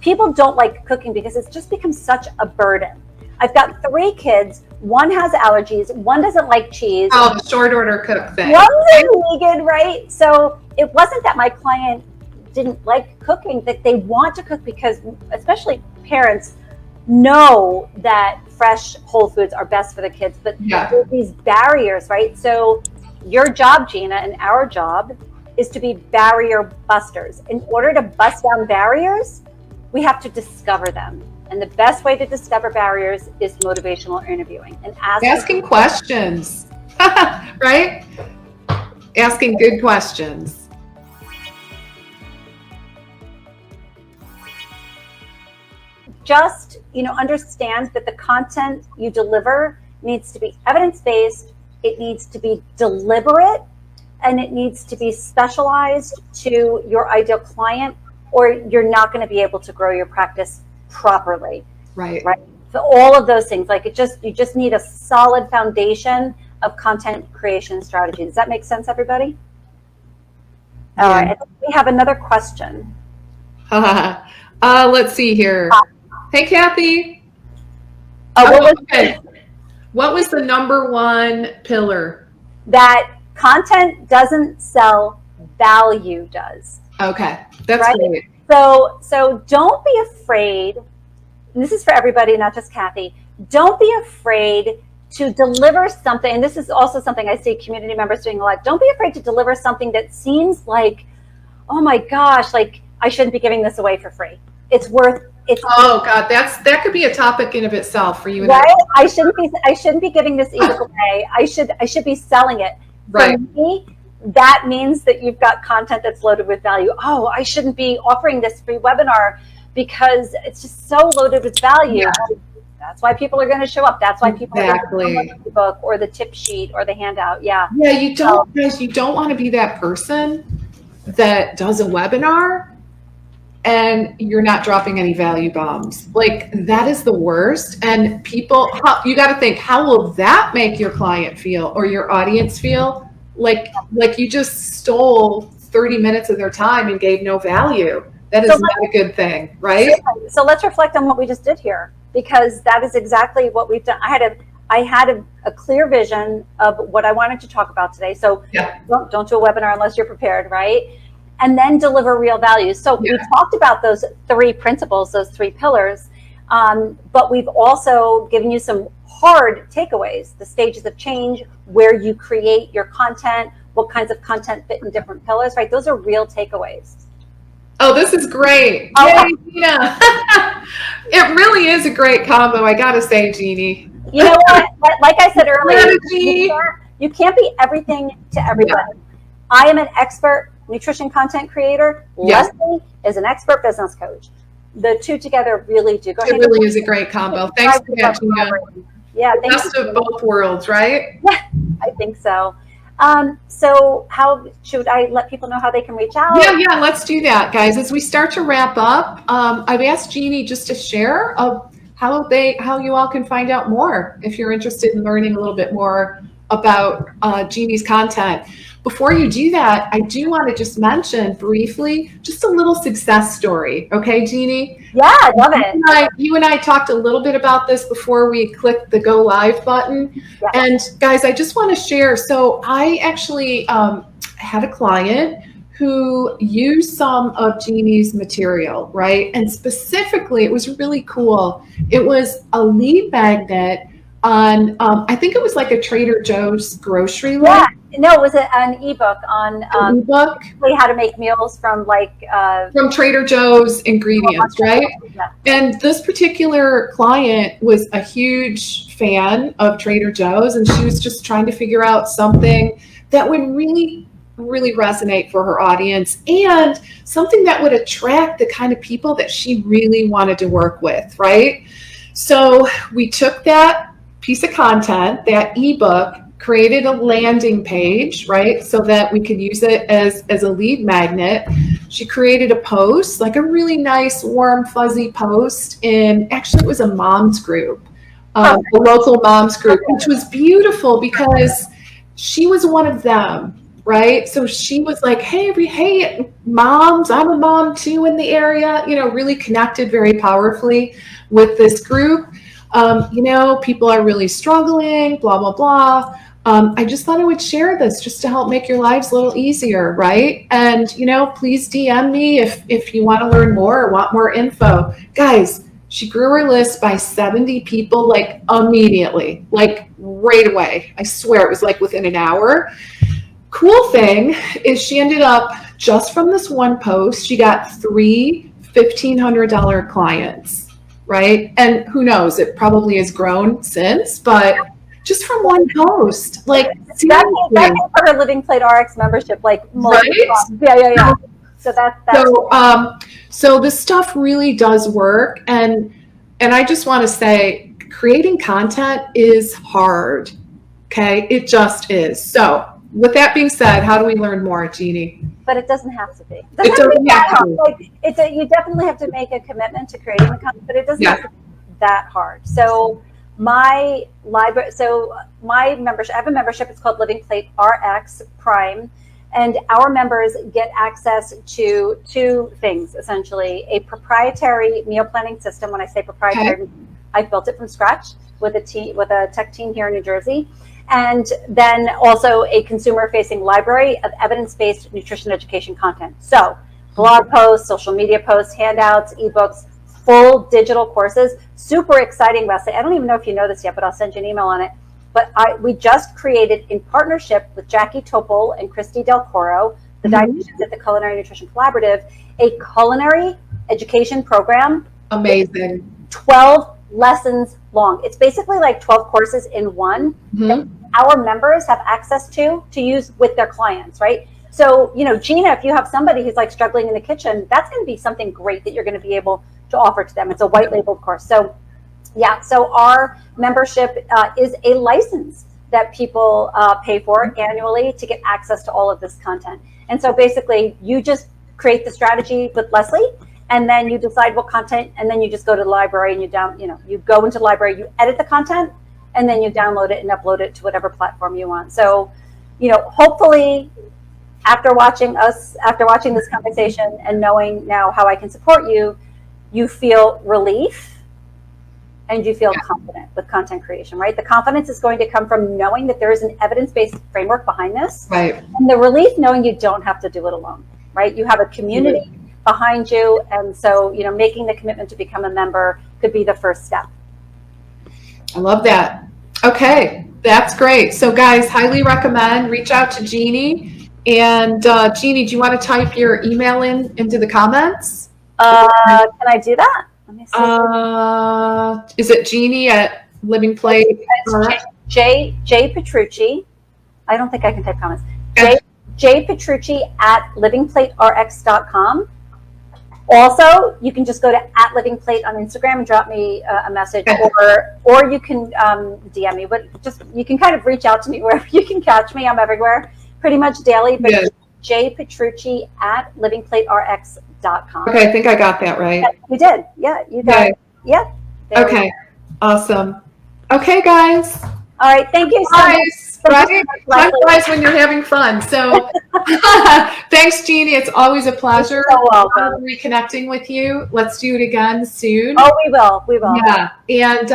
people don't like cooking because it's just become such a burden. I've got 3 kids. One has allergies. One doesn't like cheese. Oh, the short order cook thing. One's vegan, right? So it wasn't that my client didn't like cooking, that they want to cook because, especially parents, know that fresh whole foods are best for the kids, but there's these barriers, right? So your job, Gina, and our job is to be barrier busters. In order to bust down barriers, we have to discover them. And the best way to discover barriers is motivational interviewing and asking questions, right? Asking good questions. Just, understand that the content you deliver needs to be evidence-based, it needs to be deliberate, and it needs to be specialized to your ideal client, or you're not going to be able to grow your practice properly. Right. So all of those things, you just need a solid foundation of content creation strategy. Does that make sense, everybody? Yeah. All right. I think we have another question. Let's see here. Hey, Kathy. Okay. What was the number 1 pillar? That content doesn't sell, value does. Okay, that's great. So don't be afraid, and this is for everybody, not just Kathy, don't be afraid to deliver something, and this is also something I see community members doing a lot. Don't be afraid to deliver something that seems like, oh my gosh, like I shouldn't be giving this away for free. Oh God, that could be a topic in of itself for you. Right? I shouldn't be giving this ebook away. I should be selling it. Right. For me, that means that you've got content that's loaded with value. Oh, I shouldn't be offering this free webinar because it's just so loaded with value. Yeah. That's why people are going to show up. That's why people are going to download the book or the tip sheet or the handout. Yeah. Yeah, you don't want to be that person that does a webinar and you're not dropping any value bombs. Like, that is the worst. And people, you got to think, how will that make your client feel or your audience feel? Like you just stole 30 minutes of their time and gave no value. That is not a good thing, right? So let's reflect on what we just did here, because that is exactly what we've done. I had a clear vision of what I wanted to talk about today. So don't do a webinar unless you're prepared, right? And then deliver real value. So we talked about those 3 principles, those 3 pillars, but we've also given you some hard takeaways, the stages of change, where you create your content, what kinds of content fit in different pillars, right? Those are real takeaways. Oh, this is great. Yay, Gina. It really is a great combo, I got to say, Jeannie. You know what? Like I said earlier, you can't be everything to everybody. Yeah. I am an expert nutrition content creator. Leslie is an expert business coach. The 2 together really do go. It really is a great combo. Thanks for that, Gina. Yeah, best of both worlds, right? Yeah, I think so. So how should I let people know how they can reach out? Yeah, let's do that, guys. As we start to wrap up, I've asked Jeannie just to share how you all can find out more if you're interested in learning a little bit more about Jeannie's content. Before you do that, I do want to just mention briefly just a little success story. Okay, Jeannie? Yeah, I love it. You and I talked a little bit about this before we clicked the go live button. Yeah. And guys, I just want to share. So I actually had a client who used some of Jeannie's material, right? And specifically, it was really cool. It was a lead magnet on, I think it was like a Trader Joe's grocery list. Yeah. No, it was an ebook on how to make meals from from Trader Joe's ingredients, right? Yeah. And this particular client was a huge fan of Trader Joe's, and she was just trying to figure out something that would really resonate for her audience and something that would attract the kind of people that she really wanted to work with, right? So we took that piece of content, that ebook, created a landing page, right? So that we could use it as a lead magnet. She created a post, like a really nice, warm, fuzzy post. Actually, it was a mom's group, a local mom's group, which was beautiful because she was one of them, right? So she was like, hey, moms, I'm a mom too in the area, really connected very powerfully with this group. People are really struggling, blah, blah, blah. I just thought I would share this just to help make your lives a little easier, right? And, please DM me if you want to learn more or want more info. Guys, she grew her list by 70 people, like immediately, like right away. I swear it was like within an hour. Cool thing is she ended up, just from this one post, she got 3 $1,500 clients, right? And who knows, it probably has grown since, but just from one post, like that came for her Living Plate RX membership, like right? Yeah. So so this stuff really does work, and I just want to say, creating content is hard. Okay, it just is. So with that being said, how do we learn more, Jeannie? But it doesn't have to be. It doesn't have to be. Like, you definitely have to make a commitment to creating the content, but it doesn't have to be that hard. So my membership, I have a membership, it's called Living Plate RX Prime, and our members get access to 2 things, essentially: a proprietary meal planning system. When I say proprietary, I built it from scratch with a tech team here in New Jersey, and then also a consumer-facing library of evidence-based nutrition education content. So blog posts, social media posts, handouts, ebooks, full digital courses. Super exciting, Leslie. I don't even know if you know this yet, but I'll send you an email on it. But we just created, in partnership with Jackie Topol and Christy Del Coro, the dietitians at the Culinary Nutrition Collaborative, a culinary education program. Amazing. 12 lessons long. It's basically like 12 courses in one that our members have access to use with their clients, right? So, Gina, if you have somebody who's like struggling in the kitchen, that's going to be something great that you're going to be able to offer to them. It's a white labeled course. So so our membership is a license that people pay for annually to get access to all of this content. And so basically you just create the strategy with Leslie, and then you decide what content, and then you just go to the library and you go into the library, you edit the content, and then you download it and upload it to whatever platform you want. So, hopefully after watching this conversation and knowing now how I can support you, you feel relief and you feel confident with content creation, right? The confidence is going to come from knowing that there is an evidence-based framework behind this. Right. And the relief knowing you don't have to do it alone, right? You have a community behind you. And so, making the commitment to become a member could be the first step. I love that. Okay, that's great. So guys, highly recommend, reach out to Jeannie. And Jeannie, do you want to type your email into the comments? Can I do that? Let me see. Is it Jeannie at Living Plate? J Petrucci. I don't think I can type comments. J Petrucci at livingplaterx.com. Also, you can just go to @livingplate on Instagram and drop me a message, or you can DM me. But you can kind of reach out to me wherever you can catch me. I'm everywhere, pretty much daily. But J Petrucci at livingplaterx.com. Okay, I think I got that right. Yeah, you did. Yeah, you got it. Yeah. Okay. Awesome. Okay, guys. All right. Thank you so much. Right? Likewise when you're having fun. So thanks, Jeannie. It's always a pleasure. You're so welcome. Reconnecting with you. Let's do it again soon. Oh, we will. We will. Yeah. And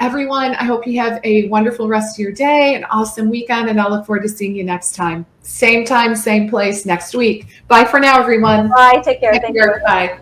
everyone, I hope you have a wonderful rest of your day, an awesome weekend, and I'll look forward to seeing you next time. Same time, same place next week. Bye for now, everyone. Bye. Take care. Thank you. Bye.